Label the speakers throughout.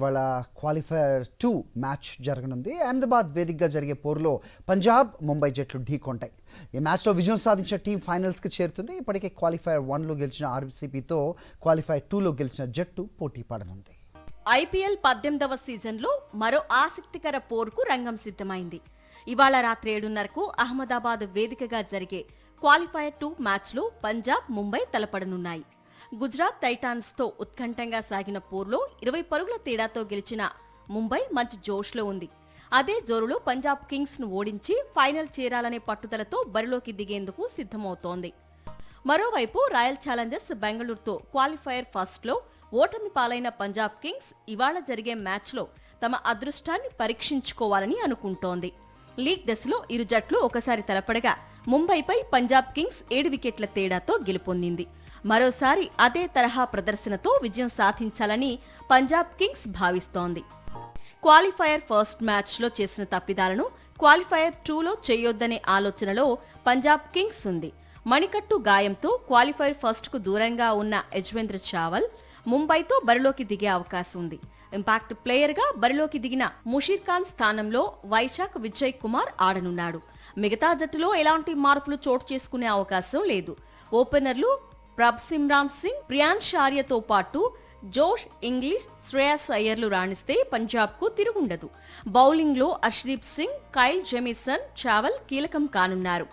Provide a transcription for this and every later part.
Speaker 1: వాళ్ళ qualifier 2 match జరగనుంది. అహ్మదాబాద్ వేదికగా జరిగే పోరులో పంజాబ్, ముంబై జట్లు ఢీకొంటాయి. ఈ మ్యాచ్లో విజయం సాధించిన టీం ఫైనల్స్కి చేరుతుంది. ఇప్పటికే క్వాలిఫైయర్ 1లో గెలిచిన ఆర్సీబీతో క్వాలిఫైయర్ 2లో గెలిచిన జట్టు పోటీ పడనుంది.
Speaker 2: ఐపీఎల్ 18వ సీజన్లో మరో ఆసక్తికర పోరుకు రంగం సిద్ధమైంది. ఇవాళ రాత్రి 7:30కు అహ్మదాబాద్ వేదికగా జరిగే క్వాలిఫైయర్ 2 మ్యాచ్లో పంజాబ్, ముంబై తలపడనున్నాయి. గుజరాత్ టైటాన్స్ తో ఉత్కంఠంగా సాగిన పోర్లో 20 పరుగుల తేడాతో గెలిచిన ముంబై మంచి జోష్లో ఉంది. అదే జోరులో పంజాబ్ కింగ్స్ ను ఓడించి ఫైనల్ చేరాలనే పట్టుదలతో బరిలోకి దిగేందుకు సిద్ధమవుతోంది. మరోవైపు రాయల్ ఛాలెంజర్స్ బెంగళూరుతో క్వాలిఫైయర్ ఫస్ట్లో ఓటమి పాలైన పంజాబ్ కింగ్స్ ఇవాళ జరిగే మ్యాచ్లో తమ అదృష్టాన్ని పరీక్షించుకోవాలని అనుకుంటోంది. లీగ్ దశలో ఇరు జట్లు ఒకసారి తలపడగా ముంబైపై పంజాబ్ కింగ్స్ 7 వికెట్ల తేడాతో గెలుపొందింది. మరోసారి అదే తరహా ప్రదర్శనతో విజయం సాధించాలని పంజాబ్ కింగ్స్ భావిస్తోంది. క్వాలిఫైయర్ ఫస్ట్ మ్యాచ్లో చేసిన తప్పిదాలను క్వాలిఫైయర్ 2లో చేయొద్దనే ఆలోచనలో పంజాబ్ కింగ్స్ ఉంది. మణికట్టు గాయంతో క్వాలిఫైయర్ ఫస్ట్కు దూరంగా ఉన్న యజ్వేంద్ర చావల్ ముంబైతో బరిలోకి దిగే అవకాశం ఉంది. ఇంపాక్ట్ ప్లేయర్గా బరిలోకి దిగిన ముషీర్ ఖాన్ స్థానంలో వైశాఖ్ విజయ్ కుమార్ ఆడనున్నాడు. మిగతా జట్టులో ఎలాంటి మార్పులు చోటు చేసుకునే అవకాశం లేదు. ఓపెనర్లు ప్రభ్సిమ్రాన్ సింగ్, ప్రియాన్ షారియతో పాటు జోష్ ఇంగ్లీష్, శ్రేయస్ అయ్యర్లు రాణిస్తే పంజాబ్కు తిరుగుండదు. బౌలింగ్లో అర్షదీప్ సింగ్, కైల్ జెమిసన్, చావల్ కీలకం కానున్నారు.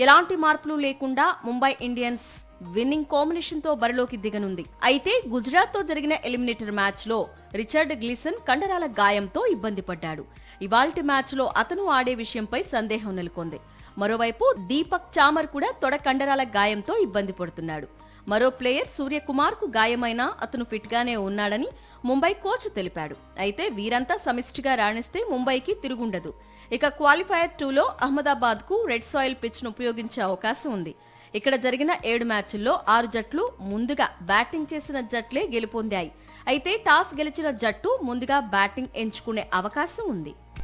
Speaker 2: ఎలాంటి మార్పులు లేకుండా ముంబై ఇండియన్స్ విన్నింగ్ కాంబినేషన్ తో బరిలోకి దిగనుంది. అయితే గుజరాత్ తో జరిగిన ఎలిమినేటర్ మ్యాచ్ లో రిచర్డ్ గ్లీసన్ కండరాల గాయంతో ఇబ్బంది పడ్డాడు. ఇవాల్టి మ్యాచ్ లో అతను ఆడే విషయంపై సందేహం నెలకొంది. మరోవైపు దీపక్ చామర్ కూడా తొడ కండరాల గాయంతో ఇబ్బంది పడుతున్నాడు. మరో ప్లేయర్ సూర్యకుమార్ కు గాయమైనా అతను ఫిట్ గానే ఉన్నాడని ముంబై కోచ్ తెలిపాడు. అయితే వీరంతా సమిష్టిగా రాణిస్తే ముంబైకి తిరుగుండదు. ఇక క్వాలిఫైయర్ 2లో అహ్మదాబాద్ కు రెడ్ సాయిల్ పిచ్ ను ఉపయోగించే అవకాశం ఉంది. ఇక్కడ జరిగిన 7 మ్యాచ్ల్లో 6 జట్లు ముందుగా బ్యాటింగ్ చేసిన జట్లే గెలుపొందాయి. అయితే టాస్ గెలిచిన జట్టు ముందుగా బ్యాటింగ్ ఎంచుకునే అవకాశం ఉంది.